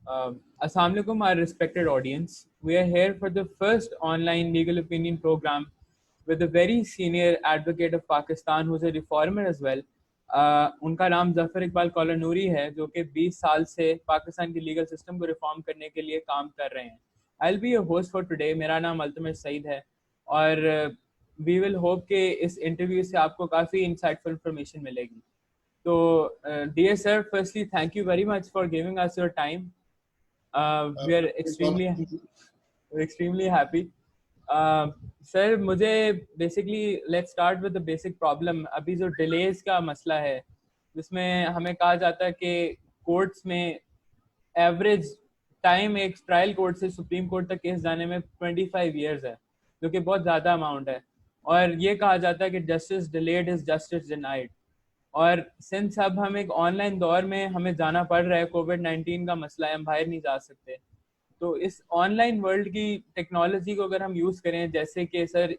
Assalamu alaikum, our respected audience. We are here for the first online legal opinion program with a very senior advocate of Pakistan who's a reformer as well. उनका नाम जफर इकबाल कौलानूरी है जो कि 20 साल से पाकिस्तान की legal system को reform करने के लिए काम कर रहे हैं. I'll be your host for today. मेरा नाम अल्तमिश सईद है और we will hope कि इस इंटरव्यू से आपको काफ़ी insightful information मिलेगी. So, dear sir, firstly, thank you very much for giving us your time. We are extremely happy. Sir, मुझे basically let's start with the basic problem. अभी जो delays का मसला है, जिसमें हमें कहा जाता है कि courts में average time एक ट्रायल कोर्ट से सुप्रीम कोर्ट तक केस जाने में 25 years है, जो कि बहुत ज़्यादा अमाउंट है. और ये कहा जाता है कि justice delayed is justice denied. और सिंस अब हम एक ऑनलाइन दौर में हमें जाना पड़ रहा है, कोविड-19 का मसला है, हम बाहर नहीं जा सकते, तो इस ऑनलाइन वर्ल्ड की टेक्नोलॉजी को अगर हम यूज़ करें, जैसे कि सर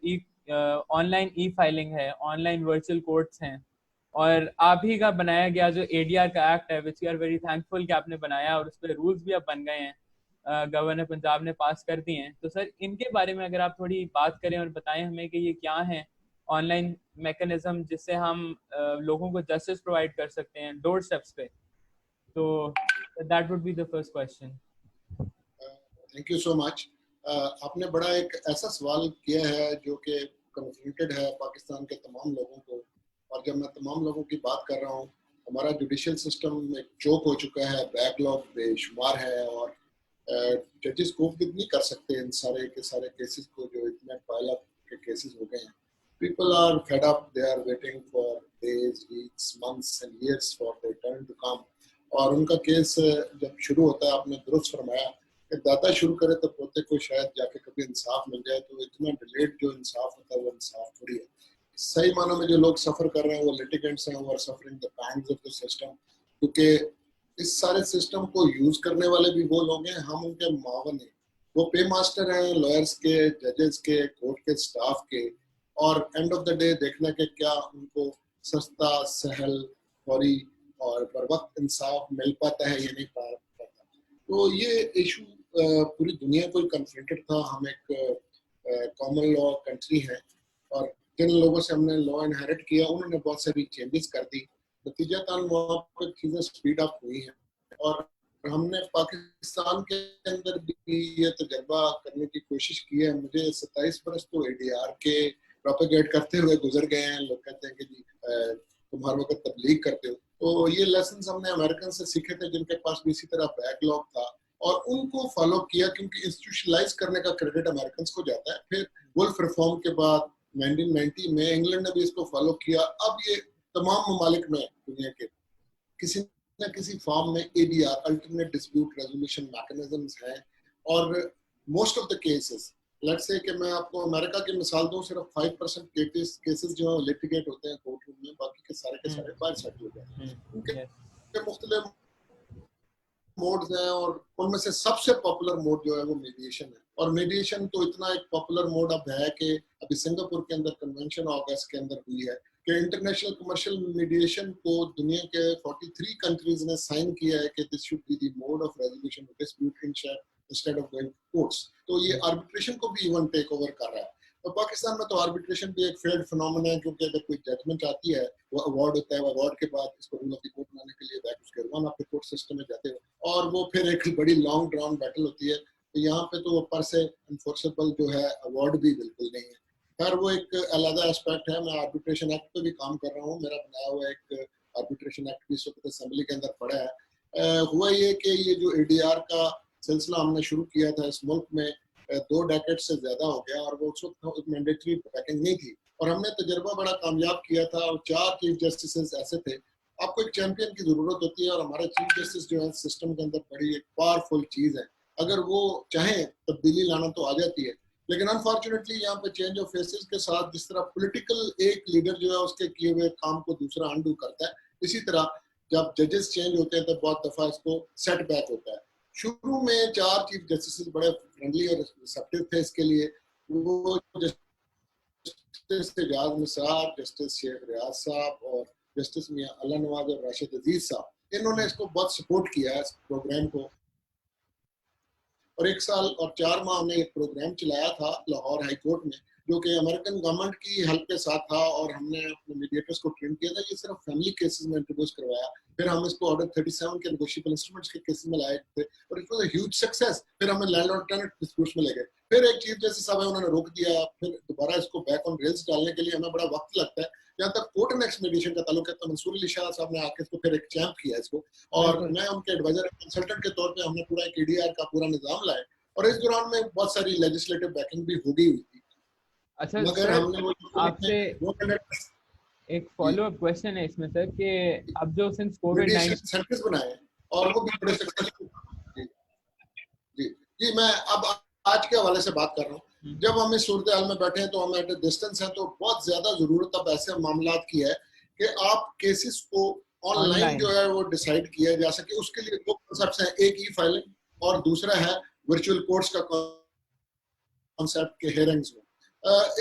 ऑनलाइन ई फाइलिंग है, ऑनलाइन वर्चुअल कोर्ट्स हैं, और आप ही का बनाया गया जो एडीआर का एक्ट है, which we are very thankful कि आपने बनाया और उस पर रूल्स भी अब बन गए हैं, गवर्नर पंजाब ने पास कर दिए हैं. तो सर इनके बारे में अगर आप थोड़ी बात करें और बताएं हमें कि ये क्या है ऑनलाइन मैकेनिज्म जिससे हम लोगों को जस्टिस प्रोवाइड कर सकते हैं डोर स्टेप्स पे. तो that would be the first question. Thank you so much. आपने बड़ा एक ऐसा सवाल किया है जो कि कन्फ्रंटेड है पाकिस्तान के तमाम लोगों को. और जब मैं तमाम लोगों की बात कर रहा हूँ, हमारा जुडिशियल सिस्टम एक चोक हो चुका है, बैकलॉग बेशुमार है और जजेस कोप नहीं कर सकते इन सारे के सारे केसेस को जो इतने पाइल अप के केसेस हो गए हैं. People are fed up. They are waiting for days, weeks, months and years for their turn to come. और उनका केस जब शुरू होता है, आपने दुरुस्त फरमाया कि दाता शुरू करे तो पोते को शायद जाके कभी इंसाफ मिल जाए. तो इतना डिलेड जो इंसाफ होता है वो इंसाफ थोड़ी है. सही मानों में जो लोग सफ़र कर रहे हैं वो लिटिगेंट्स हैं, वो are suffering the pangs of the system, क्योंकि इस सारे सिस्टम को यूज़ करने वाले भी वो लोग हैं, हम उनके मावन हैं. वो पे मास्टर हैं लॉयर्स के, जजेस के, कोर्ट के स्टाफ के. और एंड ऑफ द डे देखना कि क्या उनको सस्ता, सहल, फौरी और बर वक्त इंसाफ मिल पाता है या नहीं पाता. तो ये इशू पूरी दुनिया को कन्फ्रंटेड था. हम एक कॉमन लॉ कंट्री है और जिन लोगों से हमने लॉ इनहेरिट किया उन्होंने बहुत सारी चेंजेस कर दी. नतीजतन वहाँ पर चीज़ें स्पीड अप हुई हैं और हमने पाकिस्तान के अंदर भी ये तजर्बा करने की कोशिश की है. मुझे 27 बरस तो एडीआर के प्रोपेगेट करते हुए गुजर गए हैं. लोग कहते हैं कि जी तुम हर वक्त तबलीग करते हो. तो ये लेसन हमने अमेरिकन से सीखे थे जिनके पास भी इसी तरह बैकलॉग था और उनको फॉलो किया, क्योंकि इंस्टीट्यूशनलाइज करने का क्रेडिट अमेरिकन को जाता है. फिर वुल्फ रिफॉर्म के बाद 1990 में इंग्लैंड ने भी इसको फॉलो किया. अब ये तमाम ममालिक में दुनिया के किसी न किसी फॉर्म में ADR, alternate dispute resolution mechanisms हैं. और most of the cases, let's say कि मैं आपको अमेरिका की मिसाल दूं, सिर्फ 5% केसेस जो है लिटिगेट होते हैं कोर्ट रूम में, बाकी के सारे बाहर सेटल हो जाते हैं. उनके मुख्तलिफ मोड्स हैं और उनमें से सबसे पॉपुलर मोड जो है वो मीडिएशन है. और मीडिएशन तो इतना एक पॉपुलर मोड अब है कि अभी सिंगापुर के अंदर कन्वेंशन अगस्त के अंदर हुई है कि इंटरनेशनल कमर्शियल मीडिएशन को दुनिया के 43 कंट्रीज ने साइन किया है कि this should be the mode of resolution of dispute instead of going courts. तो ये आर्बिट्रेशन को भी इवन टेक ओवर कर रहा है. तो पाकिस्तान में तो आर्बिट्रेशन भी एक फेल्ड फिनोमेना है, क्योंकि अगर कोई जजमेंट आती है वो अवार्ड होता है, वो अवार्ड के बाद इसको रूल ऑफ द कोर्ट बनाने के लिए बैक उसके रुआन आपके कोर्ट सिस्टम में जाते हो और वो फिर एक बड़ी लॉन्ग ड्राउन बैटल होती है. तो यहाँ पे तो ऊपर से एनफोर्सेबल जो है अवार्ड भी बिल्कुल नहीं है. खैर वो एक अलग एस्पेक्ट है. मैं आर्बिट्रेशन एक्ट पे भी काम कर रहा हूँ. मेरा बनाया हुआ एक आर्बिट्रेशन एक्ट भी इस वक्त असेंबली के अंदर पड़ा है. हुआ ये कि ये जो एडीआर का सिलसिला हमने शुरू किया था इस मुल्क में 2 डेकेड से ज्यादा हो गया और वो उस वक्त मैंडेटरी पैकिंग नहीं थी और हमने तजर्बा बड़ा कामयाब किया था. और 4 चीफ जस्टिस ऐसे थे. आपको एक चैंपियन की जरूरत होती है और हमारे चीफ जस्टिस जो है सिस्टम के अंदर बड़ी एक पावरफुल चीज है. अगर वो चाहे तब्दीली लाना तो आ जाती है, लेकिन अनफॉर्चुनेटली यहाँ पे चेंज ऑफ फेसेस के साथ जिस तरह पॉलिटिकल एक लीडर जो है उसके किए हुए काम को दूसरा अंडू करता है, इसी तरह जब जजेस चेंज होते हैं तो बहुत दफा इसको सेटबैक होता है. शुरू में 4 चीफ जस्टिस बड़े फ्रेंडली और रिसेप्टिव थे इसके लिए. वो जस्टिस एजाज निसार, जस्टिस शेख रियाज साहब और जस्टिस मियां अल्लाह नवाज और राशिद अजीज साहब, इन्होंने इसको बहुत सपोर्ट किया है इस प्रोग्राम को. और 1 साल और 4 माह हमने एक प्रोग्राम चलाया था लाहौर हाई कोर्ट में, जो कि अमेरिकन गवर्नमेंट की हेल्प के साथ था, और हमने अपने मीडिएटर्स को ट्रेन किया था। ये सिर्फ फैमिली केसेस में इंट्रोड्यूस करवाया, फिर हम इसको ऑर्डर 37 के नेगोशिएबल इंस्ट्रूमेंट्स के केसेस में लाए थे, और it was a huge success. फिर हमें लैंडलॉर्ड टेनेंट डिस्प्यूट्स में ले गए, फिर एक चीफ जस्टिस साहब है उन्होंने रोक दिया, फिर दोबारा इसको बैक ऑन रेल्स डालने के लिए हमें बड़ा वक्त लगता है। जहाँ तक कोर्ट एंड एक्स मीडिएशन का ताल्लुक है तो मंसूर अली शाह साहब ने आके इसको फिर एक चैंप किया इसको, और मैं उनके एडवाइजर कंसल्टेंट के तौर पे हमने पूरा एक ईडीआर का पूरा निजाम लाया, और इस दौरान में बहुत सारी लेजिस्लेटिव बैकिंग भी हो गई हुई थी। अच्छा मगर सर, हमने वो आपसे एक फॉलो अप क्वेश्चन है इसमें सर, कि अब जो सिंस कोविड-19 सेंटर्स बनाए और वो भी बड़े सक्सेसफुल। जी जी जी, मैं अब आज के हवाले से बात कर रहा हूँ। जब हम इस सूरत हाल में बैठे हैं तो हम एट डिस्टेंस हैं, तो बहुत ज्यादा जरूरत अब ऐसे मामलात की है कि आप केसेस को ऑनलाइन जो है वो डिसाइड किया जा सके। उसके लिए दो कॉन्सेप्ट्स हैं, एक ई फाइलिंग और दूसरा है वर्चुअल कोर्ट्स का कॉन्सेप्ट के हेयरिंग्स में।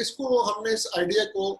इसको हमने इस आइडिया को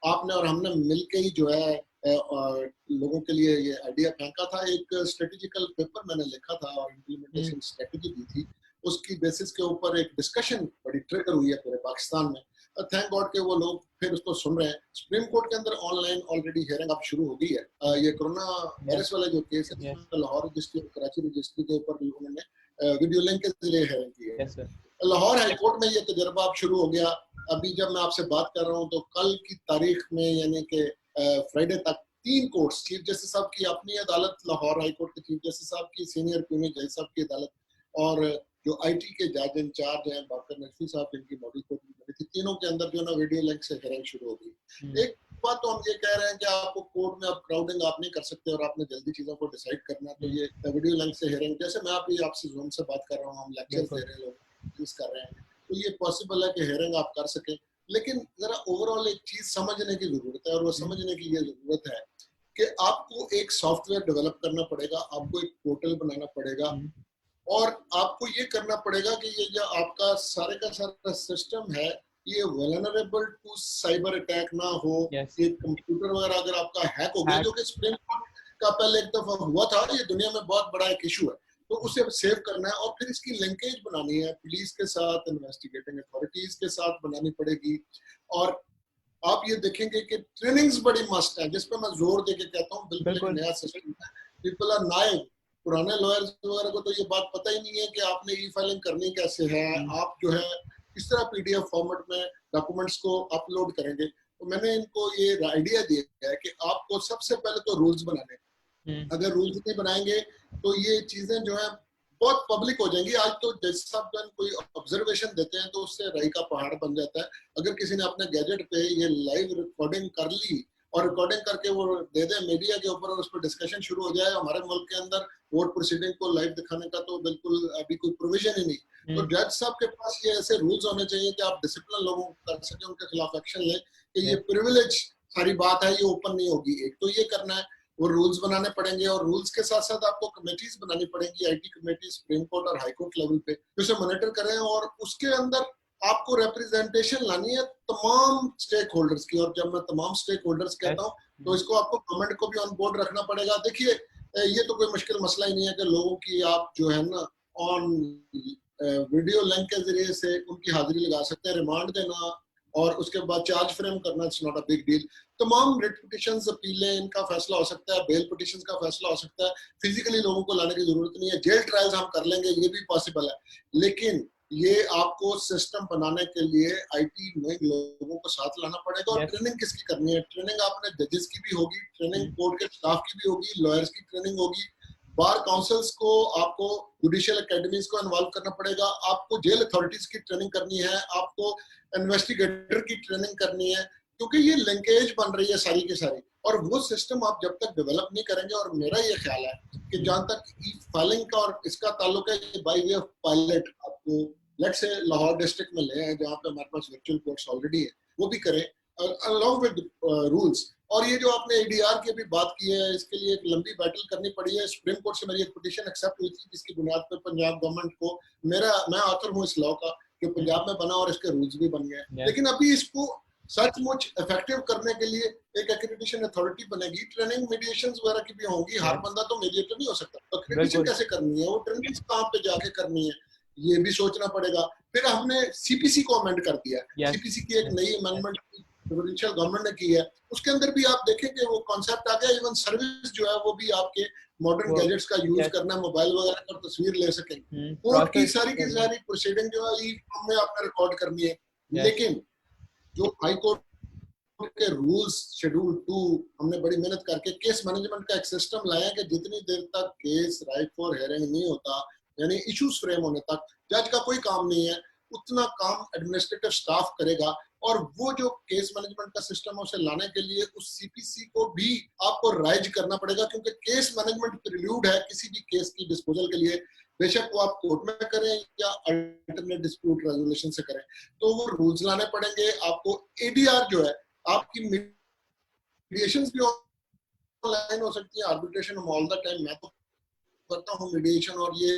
आपने और हमने मिलके ही जो है लोगों के लिए ये आइडिया फेंका था। एक स्ट्रेटेजिकल पेपर मैंने लिखा था और इम्प्लीमेंटेशन स्ट्रेटेजी दी थी, उसकी बेसिस के ऊपर एक डिस्कशन बड़ी ट्रिगर हुई है पूरे पाकिस्तान में। थैंक गॉड के वो लोग फिर उसको सुन रहे हैं। सुप्रीम कोर्ट के अंदर ऑनलाइन ऑलरेडी हियरिंग अब शुरू हो गई है। ये कोरोना वायरस वाला जो केस है, लाहौर रजिस्ट्री और कराची रजिस्ट्री के ऊपर उन्होंने वीडियो लिंक के जरिए हियरिंग की है। लाहौर हाई कोर्ट में ये तजर्बा अब शुरू हो गया। अभी जब मैं आपसे बात कर रहा हूँ तो कल की तारीख में यानी कि फ्राइडे तक 3 कोर्ट्स, चीफ जस्टिस साहब की अपनी अदालत, लाहौर हाई कोर्ट के चीफ जस्टिस साहब की, सीनियर प्रीमियर जज साहब की अदालत, और जो आईटी के जज इंचार्ज हैं बाकर नकवी साहब जिनकी मॉडल कोर्ट में बनी थी, तीनों के अंदर जो ना वीडियो लिंक से हियरिंग शुरू हो गई। एक बात तो हम ये कह रहे हैं कि आपको कोर्ट में अब क्राउडिंग आप नहीं कर सकते और आपने जल्दी चीजों को डिसाइड करना, तो ये वीडियो लिंक से हियरिंग, जैसे मैं अभी आपसे जूम से बात कर रहा हूँ, हम लेक्चर दे रहे हैं, लोग कर रहे हैं, तो ये पॉसिबल है कि हियरिंग आप कर सकें। लेकिन जरा ओवरऑल एक चीज समझने की जरूरत है, और वो समझने की ये जरूरत है कि आपको एक सॉफ्टवेयर डेवलप करना पड़ेगा, आपको एक पोर्टल बनाना पड़ेगा, और आपको ये करना पड़ेगा कि ये जो आपका सारे का सारा सिस्टम है ये वल्नरेबल टू साइबर अटैक ना हो। ये कंप्यूटर वगैरह अगर आपका हैक हो गया, जो कि सुप्रीम कोर्ट का पहले एक दफा हुआ था, ये दुनिया में बहुत बड़ा एक इशू है, तो उसे सेव करना है, और फिर इसकी लिंकेज बनानी है पुलिस के साथ, इन्वेस्टिगेटिंग अथॉरिटीज के साथ बनानी पड़ेगी। और आप ये देखेंगे कि ट्रेनिंग्स बड़ी मस्ट है, जिसपे मैं जोर देके कहता हूँ, बिल्कुल एक नया सिस्टम है। पीपल आर नाइव, पुराने लॉयर्स वगैरह को तो ये बात पता ही नहीं है कि आपने ई फाइलिंग करनी कैसे है, आप जो है किस तरह पीडीएफ फॉर्मेट में डॉक्यूमेंट्स को अपलोड करेंगे। तो मैंने इनको ये आइडिया दिया है कि आपको सबसे पहले तो रूल्स बनाने, अगर रूल्स नहीं बनाएंगे तो ये चीजें जो है बहुत पब्लिक हो जाएंगी। आज तो जज साहब जब कोई ऑब्जर्वेशन देते हैं तो उससे राई का पहाड़ बन जाता है। अगर किसी ने अपने गैजेट पे ये लाइव रिकॉर्डिंग कर ली और रिकॉर्डिंग करके वो दे दे मीडिया के ऊपर और उस पर डिस्कशन शुरू हो जाए, हमारे मुल्क के अंदर कोर्ट प्रोसीडिंग को लाइव दिखाने का तो बिल्कुल अभी कोई प्रोविजन ही नहीं। तो जज साहब के पास ये ऐसे रूल्स होने चाहिए कि आप डिसिप्लिन लोगों को कर सके, उनके खिलाफ एक्शन लें कि ये प्रिविलेज सारी बात है, ये ओपन नहीं होगी। एक तो ये करना है, वो रूल्स बनाने पड़ेंगे, और रूल्स के साथ साथ आपको कमेटीज बनानी पड़ेंगी, आईटी कमेटी सुप्रीम कोर्ट और हाई कोर्ट लेवल पे, उसे मॉनिटर करें, और उसके अंदर आपको रिप्रेजेंटेशन लानी है तमाम स्टेक होल्डर्स की। और जब मैं तमाम स्टेक होल्डर्स कहता हूँ तो इसको आपको गवर्नमेंट को भी ऑन बोर्ड रखना पड़ेगा। देखिए ये तो कोई मुश्किल मसला ही नहीं है कि लोगों की आप जो है ना ऑन वीडियो लिंक के जरिए से उनकी हाजिरी लगा सकते हैं, रिमांड देना और उसके बाद चार्ज फ्रेम करना, it's not a big deal. तमाम रिट पिटिशंस, अपीलें, इनका फैसला हो सकता है, बेल पिटिशंस का फैसला हो सकता है। फिजिकली लोगों को लाने की जरूरत नहीं है, जेल ट्रायल्स हम कर लेंगे, ये भी पॉसिबल है। लेकिन ये आपको सिस्टम बनाने के लिए आईटी में लोगों को साथ लाना पड़ेगा। और ट्रेनिंग किसकी करनी है? ट्रेनिंग आपने जजेस की भी होगी, ट्रेनिंग कोर्ट के स्टाफ की भी होगी, लॉयर्स की ट्रेनिंग होगी, बार काउंसिल्स को, आपको जुडिशियल एकेडमीज को इन्वॉल्व करना पड़ेगा, आपको जेल अथॉरिटीज की ट्रेनिंग करनी है, आपको इन्वेस्टिगेटर की ट्रेनिंग करनी है, क्योंकि ये लिंकेज बन रही है सारी की सारी। और वो सिस्टम आप जब तक डेवलप नहीं करेंगे, और मेरा ये ख्याल है कि जहां तक ई फाइलिंग का और इसका ताल्लुक है, बाय वे ऑफ पायलट आपको लेट्स से लाहौर डिस्ट्रिक्ट में ले आए जहाँ पे हमारे पास वर्चुअल कोर्ट्स ऑलरेडी है, वो भी करें अलॉन्ग विद रूल्स। और ये जो आपने एडीआर की भी बात की है, इसके लिए एक लंबी बैटल करनी पड़ी है। सुप्रीम कोर्ट से मेरी एक पिटीशन एक्सेप्ट हुई थी, जिसकी बुनियाद पर पंजाब गवर्नमेंट को, मैं ऑथर हूँ इस लॉ का, जो पंजाब में बना और इसके रूल्स भी बन गए। लेकिन अभी इसको सचमुच इफेक्टिव करने के लिए एक एक्रेडिटेशन अथॉरिटी बनेगी, ट्रेनिंग मीडिएशंस वगैरह की भी होंगी। हर बंदा तो मीडिएटर नहीं हो सकता, तो एक्रेडिटेशन कैसे करनी है, वो ट्रेनिंग कहाँ पे जाके करनी है, ये भी सोचना पड़ेगा। फिर हमने सीपीसी को अमेंड कर दिया। Yes. सीपीसी की एक नई अमेंडमेंट प्रोविंशियल गवर्नमेंट ने की है, उसके अंदर भी आप देखें कि वो कॉन्सेप्ट आ गया, इवन सर्विस जो है वो भी आपके मॉडर्न गैजेट्स का यूज करना, मोबाइल वगैरह पर तस्वीर ले सकेंगे। कोर्ट की सारी प्रोसीडिंग जो है ई फॉर्म में आपने रिकॉर्ड करनी है। लेकिन जो हाई कोर्ट के रूल्स शेड्यूल 2 हमने बड़ी मेहनत करके केस मैनेजमेंट का एक सिस्टम लाया कि जितनी देर तक केस राइट फॉर हेयरिंग नहीं होता, यानी इश्यूज फ्रेम होने तक जज का कोई काम नहीं है, उतना काम एडमिनिस्ट्रेटिव स्टाफ करेगा। और वो जो केस मैनेजमेंट का सिस्टम है उसे लाने के लिए उस सीपीसी को भी आपको राइज करना पड़ेगा, क्योंकि केस मैनेजमेंट प्रिल्यूड है किसी भी केस की डिस्पोजल के लिए, बेशक वो आप कोर्ट में करें या अल्टरनेट डिस्प्यूट रेजोल्यूशन से करें। तो वो रूल्स लाने पड़ेंगे आपको। एडीआर जो है, आपकी मीडिएशंस भी ऑनलाइन हो सकती है, आर्बिट्रेशन ऑल द टाइम मैं तो करता हूँ मीडिएशन, और ये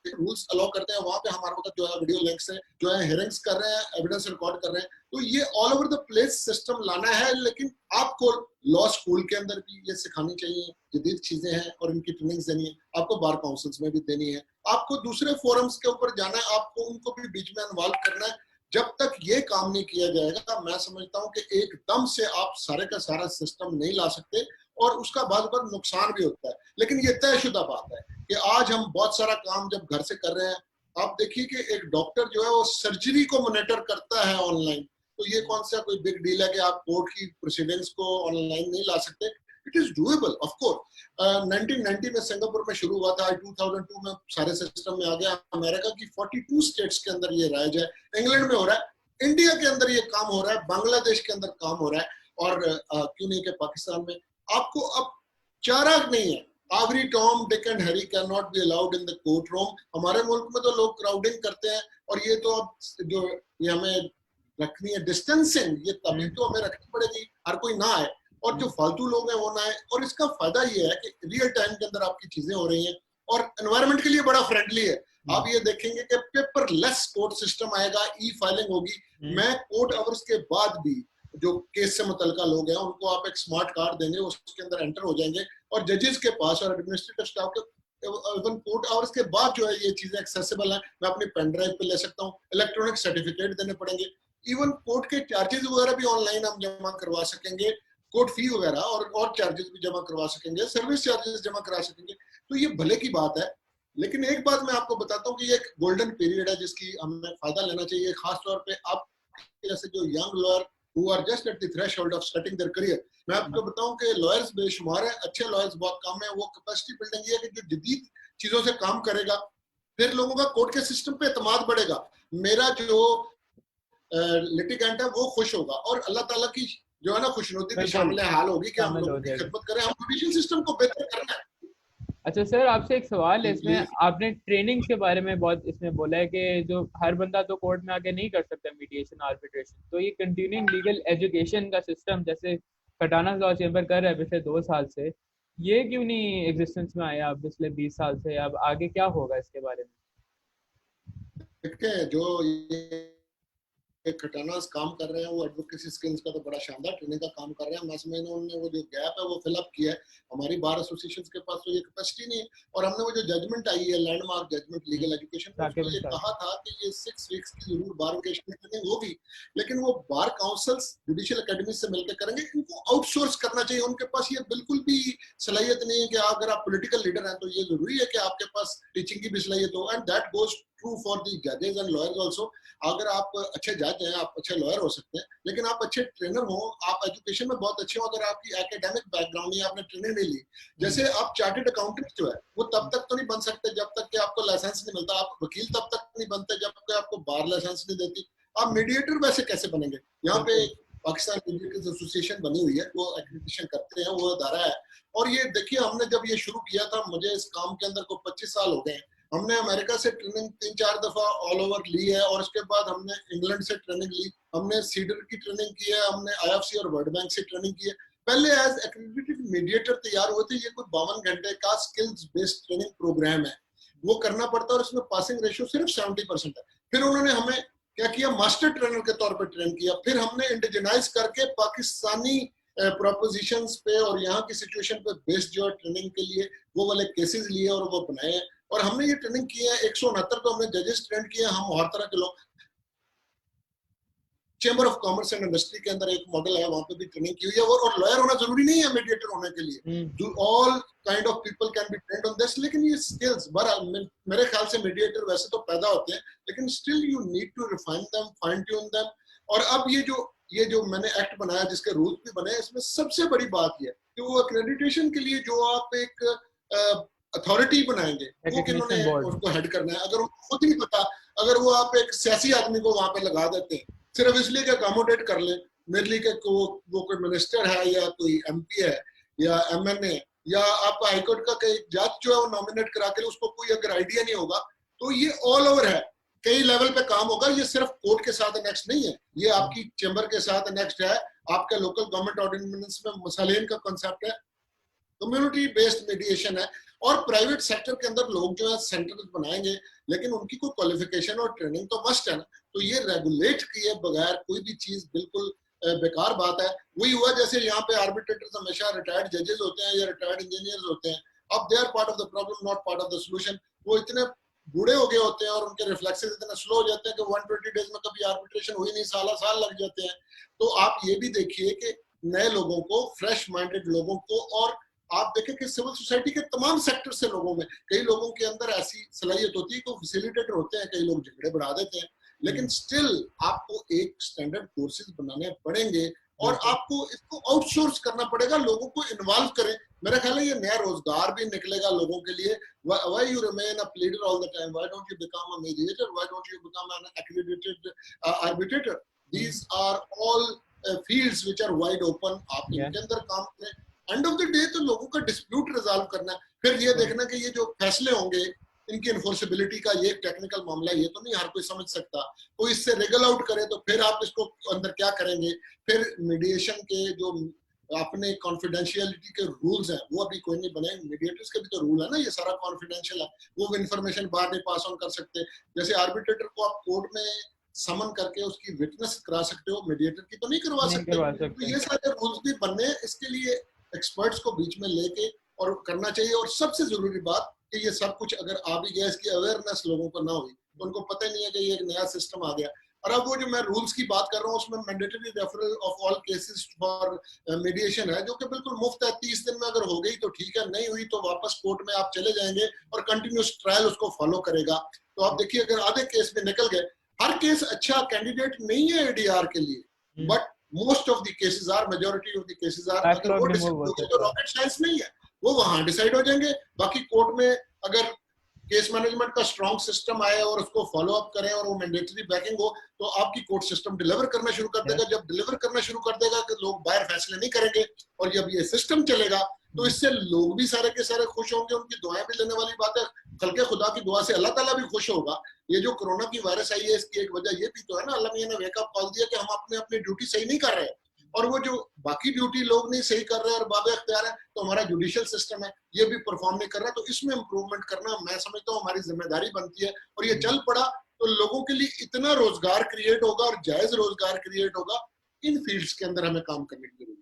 रूल्स अलाउ करते हैं। वहां पे हमारे पास जो है वीडियो लिंक्स है, जो है हियरिंग्स कर रहे हैं, एविडेंस रिकॉर्ड कर रहे हैं। तो ये all over the place system लाना है, लेकिन आपको लॉ स्कूल के अंदर भी ये सिखानी चाहिए, जदीद चीजें हैं और इनकी ट्रेनिंग्स देनी है, आपको बार काउंसिल्स में भी देनी है, आपको दूसरे फोरम्स के ऊपर जाना है, आपको उनको भी बीच में इन्वॉल्व करना है। जब तक ये काम नहीं किया जाएगा, मैं समझता हूँ कि एकदम से आप सारे का सारा सिस्टम नहीं ला सकते, और उसका बाद बार नुकसान भी होता है। लेकिन ये तयशुदा बात है कि आज हम बहुत सारा काम जब घर से कर रहे हैं, आप देखिए कि एक डॉक्टर जो है वो सर्जरी को मॉनिटर करता है ऑनलाइन। तो ये कौन सा कोई बिग डील है कि आप कोर्ट की प्रोसीडिंग्स को ऑनलाइन नहीं ला सकते? It is doable of course. 1990 में सिंगापुर में शुरू हुआ था, 2002 में सारे सिस्टम में आ गया। अमेरिका की 42 स्टेट्स के अंदर ये राइज है, इंग्लैंड में हो रहा है, इंडिया के अंदर ये काम हो रहा है, बांग्लादेश के अंदर काम हो रहा है, और क्यों नहीं कि पाकिस्तान में। आपको अब चारा नहीं है, every Tom Dick and Harry can not be allowed in the court room. हमारे मुल्क में तो लोग क्राउडिंग करते हैं, और ये तो अब जो ये हमें रखनी है डिस्टेंसिंग, ये तभी तो हमें रखनी पड़ेगी, हर कोई ना आए और जो फालतू लोग हैं वो ना आए। और इसका फायदा ये है कि रियल टाइम के अंदर आपकी चीजें हो रही हैं, और एनवायरनमेंट के लिए बड़ा फ्रेंडली है। आप ये देखेंगे कि पेपरलेस कोर्ट सिस्टम आएगा, ई फाइलिंग होगी। मैं कोर्ट आवर्स के बाद भी जो केस से मुतल्लिका लोग हैं उनको आप एक स्मार्ट कार्ड देंगे, उसके अंदर एंटर हो जाएंगे, और जजेस के पास और एडमिनिस्ट्रेटिव स्टाफ के इवन कोर्ट आवर्स के बाद जो है ये चीजें एक्सेसिबल है। मैं अपनी पेन ड्राइव पे ले सकता हूँ, इलेक्ट्रॉनिक सर्टिफिकेट देने पड़ेंगे, इवन कोर्ट के चार्जेस वगैरह भी ऑनलाइन हम जमा करवा सकेंगे, कोर्ट फी वगैरह और चार्जेस भी जमा करवा सकेंगे, सर्विस चार्जेस जमा करा सकेंगे। तो ये भले की बात है। लेकिन एक बात मैं आपको बताता हूँ कि ये एक गोल्डन पीरियड है जिसकी हमें फायदा लेना चाहिए, खासतौर पे आप जैसे जो young lawyer who are just at the threshold of starting their career। मैं आपको बताऊं कि लॉयर्स बेशुमार है, अच्छे लॉयर्स बहुत कम है। वो कैपेसिटी बिल्डिंग ये है कि जो जदीद चीजों से काम करेगा, फिर लोगों का कोर्ट के सिस्टम पे एतमाद बढ़ेगा, मेरा जो लिटिगेंट है वो खुश होगा, और अल्लाह ताला की जो है ना खुशनुदी भी शामिल हाल होगी कि हम लोगों की खिदमत करें, हम जुडिशियल सिस्टम को बेहतर करना है। अच्छा सर, आपसे एक सवाल है इसमें, आपने ट्रेनिंग्स के बारे में बहुत इसमें बोला है कि जो हर बंदा तो कोर्ट में आके नहीं कर सकता मीडिएशन आर्बिट्रेशन, तो ये कंटिन्यूइंग लीगल एजुकेशन का सिस्टम जैसे खटाना लॉ चैम्बर कर रहा है पिछले 2 साल से, ये क्यों नहीं एग्जिस्टेंस में आया अब पिछले 20 साल से? अब आगे क्या होगा इसके बारे में? देखिए, जो खटाना काम कर रहे हैं वो एडवोकेसी स्किल्स का तो बड़ा शानदार ट्रेनिंग का काम कर रहे हैं। मैं उन्होंने वो जो गैप है वो फिलअप किया है। हमारी बार एसोसिएशन के पास तो ये कैपेसिटी नहीं है, और हमने वो जो जजमेंट आई है लैंडमार्क जजमेंट लीगल एजुकेशन पर, उसमें ये कहा था कि ये 6 वीक्स की जरूर बार वोकेशनल ट्रेनिंग होगी, लेकिन वो बार काउंसिल्स जुडिशियल एकेडमी से मिलकर करेंगे। इनको आउटसोर्स करना चाहिए, उनके पास ये बिल्कुल भी सलाहियत नहीं है कि अगर आप पॉलिटिकल लीडर हैं तो ये जरूरी है कि आपके पास टीचिंग की भी सलाहियत हो, and that goes true for the जजेस एंड लॉयर्स ऑल्सो। अगर आप अच्छे जज हैं, आप अच्छे लॉयर हो सकते हैं, लेकिन आप अच्छे ट्रेनर हो, आप एजुकेशन में बहुत अच्छे हो, अगर आपकी एकेडमिक बैकग्राउंड या आपने ट्रेनिंग नहीं ली, जैसे आप चार्टर्ड अकाउंटेंट जो है वो तब तक तो नहीं बन सकते जब तक कि आपको लाइसेंस नहीं मिलता, आप वकील तब तक नहीं बनते जब तक आपको बार लाइसेंस नहीं देती, आप मीडिएटर वैसे कैसे बनेंगे? यहाँ पे पाकिस्तान मीडिएटर्स एसोसिएशन बनी हुई है, वो एक्रेडिटेशन करते हैं, वो अदारा है। और ये देखिए, हमने जब ये शुरू किया था, मुझे इस काम के अंदर को 25 साल हो गए हैं, हमने अमेरिका से ट्रेनिंग 3-4 दफा ऑल ओवर ली है, और उसके बाद हमने इंग्लैंड से ट्रेनिंग ली, हमने सीडर की ट्रेनिंग की है, हमने आईएफसी और वर्ल्ड बैंक से ट्रेनिंग की है। पहले एज एक्रेडिटेड मीडिएटर तैयार हुए थे। ये कोई 52 घंटे का स्किल्स बेस्ड ट्रेनिंग प्रोग्राम है, वो करना पड़ता है, और उसमें पासिंग रेशियो सिर्फ 70% है। फिर उन्होंने हमें क्या किया, मास्टर ट्रेनर के तौर पर ट्रेन किया, फिर हमने इंडिजिनाइज करके पाकिस्तानी प्रोपोजिशंस पे और यहाँ की सिचुएशन पे बेस्ड जो ट्रेनिंग के लिए वो वाले केसेस लिए और वो बनाए। और हमने ये ट्रेनिंग की है 169 तो हमने जजेस ट्रेन किए हैं, हम हर तरह के लोग। Chamber of commerce and industry के अंदर एक मॉडल है, वहां पे भी ट्रेनिंग की हुई है। और लॉयर होना जरूरी नहीं है मीडिएटर होने के लिए, do all kind of people can be trained on this. लेकिन ये स्किल्स मेरे ख्याल से मीडिएटर वैसे तो पैदा होते हैं, लेकिन still you need to refine them, fine tune them. और अब ये जो मैंने एक्ट बनाया जिसके रूल्स भी बने, इसमें सबसे बड़ी बात यह कि वो एक्रेडिटेशन के लिए जो आप एक अथॉरिटी बनाएंगे, वो किन्होंने उसको हेड करना है। अगर उनको खुद नहीं पता, अगर वो आप एक सियासी आदमी को वहां पे लगा देते हैं सिर्फ इसलिए कि अकोमोडेट कर ले, मेरे लिए कि वो कोई मिनिस्टर है या कोई एमपी है या एमएनए या आपका हाईकोर्ट का कोई जज जो है वो नॉमिनेट करा के, उसको कोई अगर आइडिया नहीं होगा, तो ये ऑल ओवर है, कई लेवल पे काम होगा। ये सिर्फ कोर्ट के साथ नेक्स्ट नहीं है, ये आपकी चेंबर के साथ नेक्स्ट है, आपके लोकल गवर्नमेंट ऑर्डिनेंस में मसलेन का कॉन्सेप्ट है, कम्युनिटी बेस्ड मीडिएशन है। और प्राइवेट सेक्टर के अंदर लोग जो है सेंटर्स बनाएंगे, लेकिन उनकी कोई क्वालिफिकेशन और ट्रेनिंग तो मस्ट है ना। तो ये रेगुलेट किए बगैर कोई भी चीज बिल्कुल बेकार बात है। वही हुआ जैसे यहाँ पे आर्बिट्रेटर्स हमेशा रिटायर्ड जजेस होते हैं या रिटायर्ड इंजीनियर्स होते हैं, अब they are part of the problem not part of the solution. वो इतने बूढ़े हो गए होते हैं और उनके रिफ्लेक्सेस इतने स्लो हो जाते हैं कि 120 डेज में कभी आर्बिट्रेशन हुई नहीं, साल लग जाते हैं। तो आप ये भी देखिए कि नए लोगों को, फ्रेश माइंडेड लोगों को, और आप देखें कि सिविल सोसाइटी के तमाम सेक्टर से लोगों में, कई लोगों के अंदर ऐसी सलाहियत होती है कि फैसिलिटेटर होते हैं, कई लोग झगड़े बढ़ा देते हैं, लेकिन स्टिल आपको एक स्टैंडर्ड कोर्सेज बनाने पड़ेंगे और आपको इसको आउटसोर्स करना पड़ेगा, लोगों को इन्वॉल्व करें। मेरा ख्याल है ये नया रोजगार भी निकलेगा लोगों के लिए। Why you remain a pleader all the time? Why don't you become a mediator? Why don't you become an accredited arbitrator? These are all fields which are wide open. आप इनके अंदर काम करें। एंड ऑफ द डे तो लोगों का dispute resolve करना है, फिर ये देखना कि ये जो फैसले होंगे इनकी इन्फोर्सेबिलिटी का ये टेक्निकल मामला, ये तो नहीं हर कोई समझ सकता, तो इससे रेगल आउट करे तो फिर आप इसको अंदर क्या करेंगे। फिर मीडिएशन के जो अपने कॉन्फिडेंशियलिटी के रूल्स हैं वो अभी कोई नहीं बने, मीडिएटर्स के भी तो रूल है ना, ये सारा कॉन्फिडेंशियल है, वो इन्फॉर्मेशन बाहर नहीं पास ऑन कर सकते। जैसे आर्बिट्रेटर को आप कोर्ट में समन करके उसकी विटनेस करा सकते हो, मीडिएटर की तो नहीं करवा सकते। तो ये सारे रूल्स भी बनने, इसके लिए एक्सपर्ट्स को बीच में लेके और करना चाहिए। और सबसे जरूरी बात कि ये सब कुछ अगर आ भी गया, इसकी अवेयरनेस लोगों को ना हुई तो उनको पता ही नहीं है कि ये एक नया सिस्टम आ गया। और अब वो जो मैं रूल्स की बात कर रहा हूँ उसमें mandatory referral of all cases for mediation है, जो कि बिल्कुल मुफ्त है। 30 दिन में अगर हो गई तो ठीक है, नहीं हुई तो वापस कोर्ट में आप चले जाएंगे और कंटिन्यूस ट्रायल उसको फॉलो करेगा। तो आप देखिए अगर आधे केस में निकल गए, हर केस अच्छा कैंडिडेट नहीं है एडीआर के लिए, but most of the cases are, majority of the cases are. अगर वो डिसाइड हो गए तो रॉकेट साइंस नहीं है, वो वहां डिसाइड हो जाएंगे। बाकी कोर्ट में अगर केस मैनेजमेंट का स्ट्रॉन्ग सिस्टम आए और उसको फॉलो अप करें और वो मैंडेटरी बैकिंग हो, तो आपकी कोर्ट सिस्टम डिलीवर करना शुरू कर देगा। जब डिलीवर करना शुरू कर देगा कि लोग बाहर फैसले नहीं करेंगे, और जब ये सिस्टम चलेगा तो इससे लोग भी सारे के सारे खुश होंगे, उनकी दुआएं भी लेने वाली बात है। खल्के खुदा की दुआ से अल्लाह ताला भी खुश होगा। ये जो कोरोना की वायरस आई है, इसकी एक वजह ये भी तो है ना, अल्लाह मियां ने वेकअप कॉल दिया कि हम अपने अपनी ड्यूटी सही नहीं कर रहे, और वो जो बाकी ड्यूटी लोग नहीं सही कर रहे और बाबे अख्तियार है, तो हमारा जुडिशियल सिस्टम है ये भी परफॉर्म नहीं कर रहा। तो इसमें इंप्रूवमेंट करना मैं समझता हूँ हमारी जिम्मेदारी बनती है। और ये चल पड़ा तो लोगों के लिए इतना रोजगार क्रिएट होगा और जायज रोजगार क्रिएट होगा। इन फील्ड्स के अंदर हमें काम करने की जरूरत है।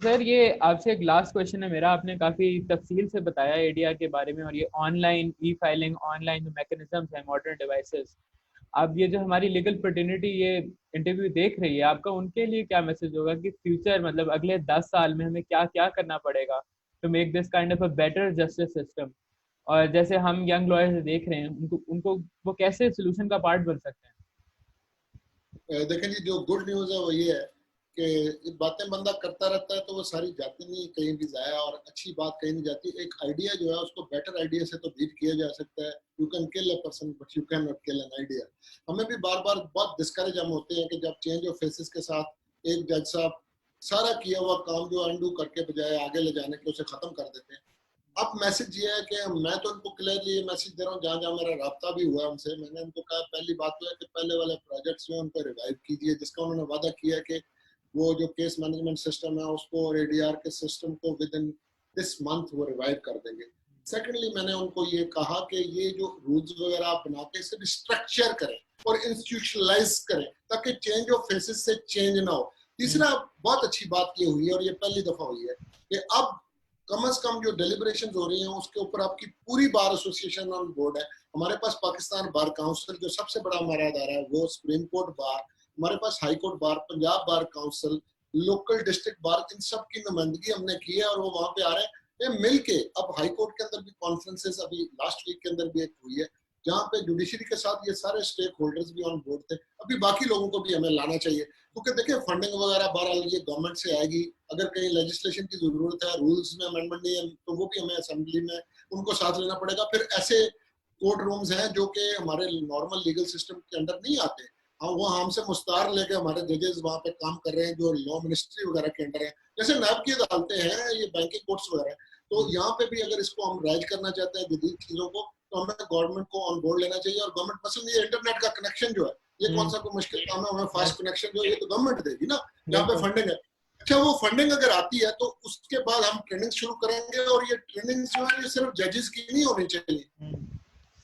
सर ये आपसे एक लास्ट क्वेश्चन है मेरा, आपने काफी तफसील से बताया एडीआर के बारे में और ये ऑनलाइन ई फाइलिंग, ऑनलाइन जो मैकेनिज्म्स हैं, मॉडर्न डिवाइसेस। अब ये जो हमारी लीगल फ्रेटर्निटी ये इंटरव्यू देख रही है, आपका उनके लिए क्या मैसेज होगा कि फ्यूचर मतलब अगले 10 साल में हमें क्या क्या करना पड़ेगा to make this kind of a better justice system, और जैसे हम यंग लॉयर्स देख रहे हैं उनको उनको वो कैसे सोल्यूशन का पार्ट बन सकते हैं? देखें जी, जो गुड न्यूज है वो ये है कि बातें बंदा करता रहता है तो वो सारी जाती नहीं कहीं भी जाया, और अच्छी बात कहीं नहीं जाती। एक आइडिया जो है उसको बेटर आइडिया से तो बीट किया जा सकता है। You can kill a person but you can not kill an idea. हमें भी बार बार बहुत डिस्करेज हम होते हैं कि जब चेंज ऑफ फेसेस के साथ एक जज साहब सारा किया हुआ काम जो अंडू करके बजाय आगे ले जाने के उसे खत्म कर देते हैं। अब मैसेज ये है कि मैं तो उनको क्लियरली ये मैसेज दे रहा हूँ, जहाँ जहाँ मेरा राब्ता भी हुआ उनसे, मैंने उनको कहा पहली बात तो है कि पहले वाले प्रोजेक्ट्स में उनको रिवाइव कीजिए, जिसका उन्होंने वादा किया है कि वो जो केस मैनेजमेंट सिस्टम है उसको और एडीआर के सिस्टम को विद इन दिस मंथ वो रिवाइव कर देंगे। सेकेंडली मैंने उनको ये कहा कि ये जो रूल्स वगैरह आप बना के इसे स्ट्रक्चर करें और इंस्टीट्यूशनलाइज करें ताकि चेंज ऑफ फेसेस से चेंज ना हो। तीसरा बहुत अच्छी बात ये हुई है और ये पहली दफा हुई है कि अब कम से कम जो डेलिब्रेशन हो रही हैं उसके ऊपर आपकी पूरी बार एसोसिएशन ऑन बोर्ड है। हमारे पास पाकिस्तान बार काउंसिल जो सबसे बड़ा हमारा अदारा है, वो सुप्रीम कोर्ट बार, हमारे पास high court bar, Punjab bar council, local district bar, इन सब की नुमाइंदगी हमने की है और वो वहां पे आ रहे हैं। ये मिल के अब हाई कोर्ट के अंदर भी कॉन्फ्रेंसेस अभी लास्ट वीक के अंदर भी एक हुई है, जहाँ पे जुडिशरी के साथ ये सारे स्टेक होल्डर्स भी ऑन बोर्ड थे। अभी बाकी लोगों को भी हमें लाना चाहिए, क्योंकि देखिए फंडिंग वगैरह बहरहाल ये गवर्नमेंट से आएगी। अगर कहीं लेजिस्लेशन की जरूरत है, रूल्स में अमेंडमेंट नहीं है, तो वो भी हमें असेंबली में उनको साथ लेना पड़ेगा। फिर ऐसे कोर्ट रूम्स हैं जो कि हमारे नॉर्मल लीगल सिस्टम के अंदर नहीं आते, हाँ वो हमसे मुस्तार लेके हमारे जजेस वहाँ पे काम कर रहे हैं जो लॉ मिनिस्ट्री वगैरह के अंडर है, जैसे नैब की अदालतें हैं, ये बैंकिंग कोर्ट्स वगैरह। तो यहाँ पे भी अगर इसको हम राइज करना चाहते हैं जदीद चीजों को, तो हमें गवर्नमेंट को ऑन बोर्ड लेना चाहिए। और गवर्नमेंट मसलन ये इंटरनेट का कनेक्शन जो है, ये कौन सा कोई मुश्किल काम है, हमें फास्ट कनेक्शन जो है ये तो गवर्नमेंट देगी ना, जहाँ पे फंडिंग है। अच्छा, वो फंडिंग अगर आती है तो उसके बाद हम ट्रेनिंग शुरू करेंगे, और ये ट्रेनिंग जो है ये सिर्फ जजेस की नहीं होनी चाहिए।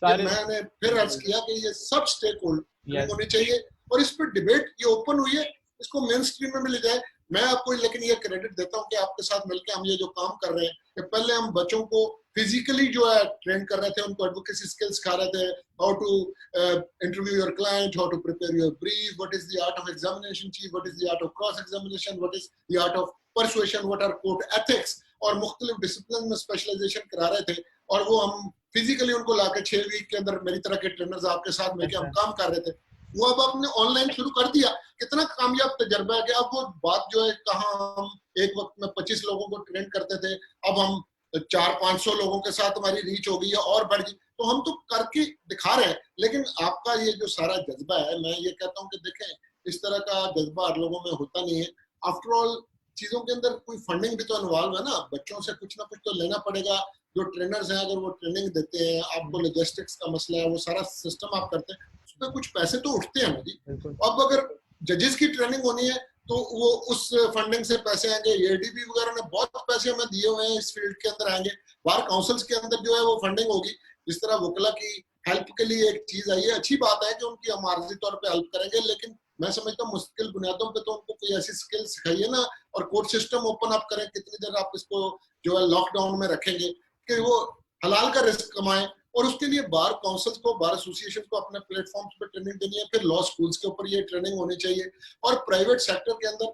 मैंने फिर अर्ज किया कि ये सब स्टेक होल्डर होनी चाहिए, और इस पर डिबेट ये ओपन हुई है, इसको मेन स्ट्रीम में ले जाए। मैं आपको लेकिन ये क्रेडिट देता हूँ कि आपके साथ मिलकर हम ये जो काम कर रहे हैं, कि पहले हम बच्चों को फिजिकली जो है ट्रेन कर रहे थे, उनको एडवोकेसी स्किल्स सिखा रहे थे, how to interview your client, how to prepare your brief, what is the art of examination chief, what is the art of cross examination, what is the art of persuasion, what are court ethics, और मुख्तलिफ discipline में specialisation करा रहे थे। और वो हम physically उनको लाके 6 वीक के अंदर मेरी तरह के ट्रेनर्स आपके साथ मिलकर हम काम कर रहे थे। वो अब आपने ऑनलाइन शुरू कर दिया, कितना कामयाब तजर्बा है कि अब वो बात जो है, कहाँ हम एक वक्त में 25 लोगों को ट्रेन करते थे, अब हम 400-500 लोगों के साथ हमारी रीच हो गई है और बढ़ गई। तो हम तो करके दिखा रहे हैं, लेकिन आपका ये जो सारा जज्बा है, मैं ये कहता हूँ कि देखें, इस तरह का जज्बा हर लोगों में होता नहीं है। आफ्टर ऑल चीजों के अंदर कोई फंडिंग भी तो इन्वॉल्व है ना, बच्चों से कुछ ना कुछ तो लेना पड़ेगा। जो ट्रेनर्स हैं अगर वो ट्रेनिंग देते हैं, आपको लॉजिस्टिक्स का मसला है, वो सारा सिस्टम आप करते हैं, उसमें कुछ पैसे तो उठते हैं ना जी। अब अगर जजेस की ट्रेनिंग होनी है तो वो उस फंडिंग से पैसे आएंगे, एडीबी वगैरह ने बहुत पैसे हमें दिए हुए हैं, इस फील्ड के अंदर आएंगे। बार काउंसिल्स के अंदर जो है वो फंडिंग होगी। जिस तरह वकला की हेल्प के लिए एक चीज आई है, अच्छी बात है कि उनकी हम आर्जी तौर पर हेल्प करेंगे, लेकिन मैं समझता हूँ मुश्किल बुनियादों पे तो उनको कोई ऐसी स्किल सिखाइए ना, और कोर्ट सिस्टम ओपन अप करें। कितनी देर आप इसको जो है लॉकडाउन में रखेंगे कि वो हलाल का रिस्क कमाएं, और उसके लिए बार काउंसिल्स को, बार एसोसिएशन को अपने प्लेटफॉर्म्स पे ट्रेनिंग देनी है। फिर लॉ स्कूल्स के ऊपर ये ट्रेनिंग होनी चाहिए, और प्राइवेट सेक्टर के अंदर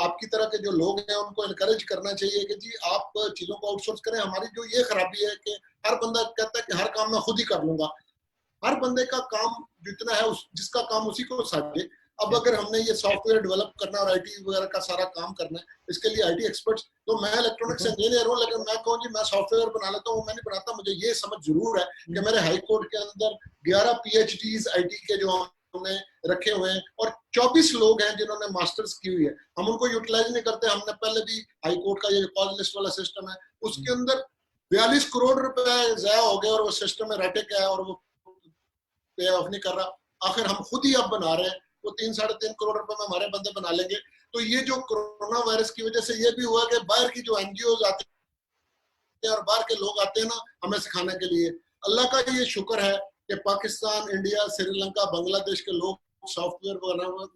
आपकी तरह के जो लोग हैं उनको इनकरेज करना चाहिए कि जी आप चीजों को आउटसोर्स करें। हमारी जो ये खराबी है कि हर बंदा कहता है कि हर काम मैं खुद ही कर लूंगा। हर बंदे का काम जितना है जिसका काम उसी को साझे। अब अगर हमने ये सॉफ्टवेयर डेवलप करना और आईटी वगैरह का सारा काम करना है, इसके लिए आईटी एक्सपर्ट्स, तो मैं इलेक्ट्रॉनिक्स इंजीनियर हूँ, लेकिन मैं कहूँ जी मैं सॉफ्टवेयर बना लेता हूँ, मैं नहीं बनाता। मुझे ये समझ जरूर है कि मेरे हाई कोर्ट के अंदर 11 पीएचडीज आईटी के जो हमने रखे हुए हैं, और 24 लोग हैं जिन्होंने मास्टर्स की हुई है। हम उनको यूटिलाइज नहीं करते। हमने पहले भी हाई कोर्ट का ये कॉल लिस्ट वाला सिस्टम है, उसके अंदर 42 करोड़ रुपए जया हो गए, और वो सिस्टम में रटे है, और वो पे ऑफ नहीं कर रहा। आखिर हम खुद ही अब बना रहे हैं, वो 3-3.5 करोड़ रुपए में हमारे बंदे बना लेंगे। तो ये जो कोरोना वायरस की वजह से ये भी हुआ कि बाहर की जो एनजीओ आते हैं और बाहर के लोग आते हैं ना हमें सिखाने के लिए, अल्लाह का ये शुक्र है कि पाकिस्तान, इंडिया, श्रीलंका, बांग्लादेश के लोग सॉफ्टवेयर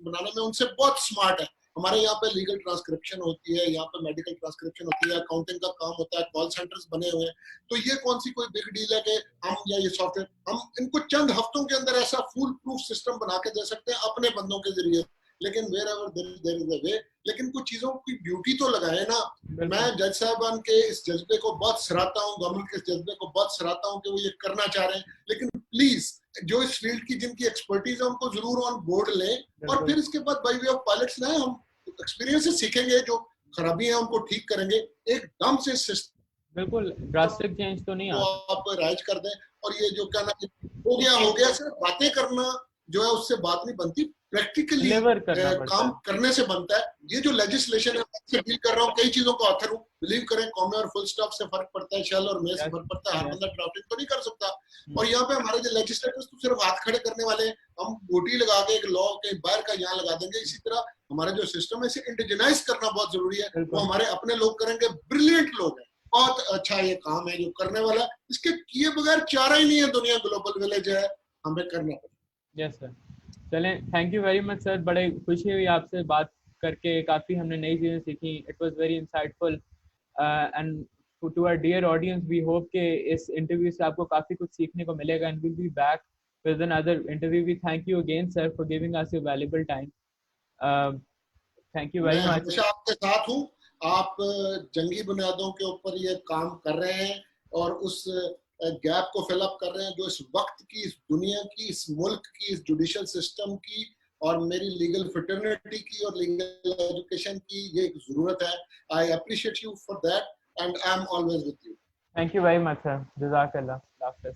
बनाने में उनसे बहुत स्मार्ट है। हमारे यहाँ पे लीगल ट्रांसक्रिप्शन होती है, यहाँ पे मेडिकल ट्रांसक्रिप्शन होती है, अकाउंटिंग का काम होता है, कॉल सेंटर्स बने हुए हैं। तो ये कौन सी कोई बिग डील है कि हम या ये सॉफ्टवेयर हम इनको चंद हफ्तों के अंदर ऐसा फुल प्रूफ सिस्टम बना के दे सकते हैं अपने बंदों के जरिए। लेकिन wherever there is a way, लेकिन कुछ चीजों की ड्यूटी तो लगाए ना। मैं जज साहबान के इस जज्बे को बहुत सराहता हूँ, गवर्नमेंट के इस जज्बे को बहुत सराहता हूँ कि वो ये करना चाह रहे हैं, लेकिन प्लीज जो इस फील्ड की जिनकी एक्सपर्टीज है उनको जरूर ऑन बोर्ड लें, और फिर इसके बाद बाय वे ऑफ पायलट्स ना हम एक्सपीरियंस से सीखेंगे, जो खराबी है उनको ठीक करेंगे। एकदम से सिस्टम बिल्कुल ड्रास्टिक चेंज तो नहीं को आता। आप राइज कर दें, और ये जो क्या ना हो गया सिर्फ बातें करना जो है उससे बात नहीं बनती, प्रैक्टिकली काम करने से बनता है। ये जो लेजिस्लेशन है मैं डील कर रहा हूँ, कई चीजों का ऑथर हूँ, बिलीव करें, कॉमे और फुल स्टॉप से फर्क पड़ता है, शेल और मे से फर्क पड़ता है। हर बंदा ड्राफ्टिंग तो नहीं कर सकता। और यहाँ पे हमारे जो लेजिस्लेटर्स तो सिर्फ हाथ खड़े करने वाले हैं, हम गोटी लगा के एक लॉ के बाहर का यहाँ लगा देंगे। इसी तरह हमारा जो सिस्टम है इसे इंडिजिनाइज करना बहुत जरूरी है, वो हमारे अपने लोग करेंगे, ब्रिलियंट लोग हैं, बहुत अच्छा ये काम है जो करने वाला। इसके किए बगैर चारा ही नहीं है, दुनिया ग्लोबल विलेज है, हमें करना पड़ेगा। यस सर, चलें, thank you very much sir, बड़े खुशी हुई आपसे बात करके, काफ़ी हमने नई चीज़ें सीखी। It was very insightful and to our dear audience, we hope कि इस interview से आपको काफी कुछ सीखने को मिलेगा, and we'll be back with another interview. We thank you again, sir, for giving us your valuable time. Thank you very मैं much. हमेशा आपके साथ हूँ। आप जंगी बुनियादों के ऊपर ये काम कर रहे हैं और उस गैप को फिल अप कर रहे हैं जो इस वक्त की, इस दुनिया की, इस मुल्क की, इस जुडिशियल सिस्टम की और मेरी लीगल फ्रेटर्निटी की और लीगल एजुकेशन की ये एक जरूरत है। I appreciate you for that and I am always with you. Thank you very much, sir. Jazakallah. Hafiz.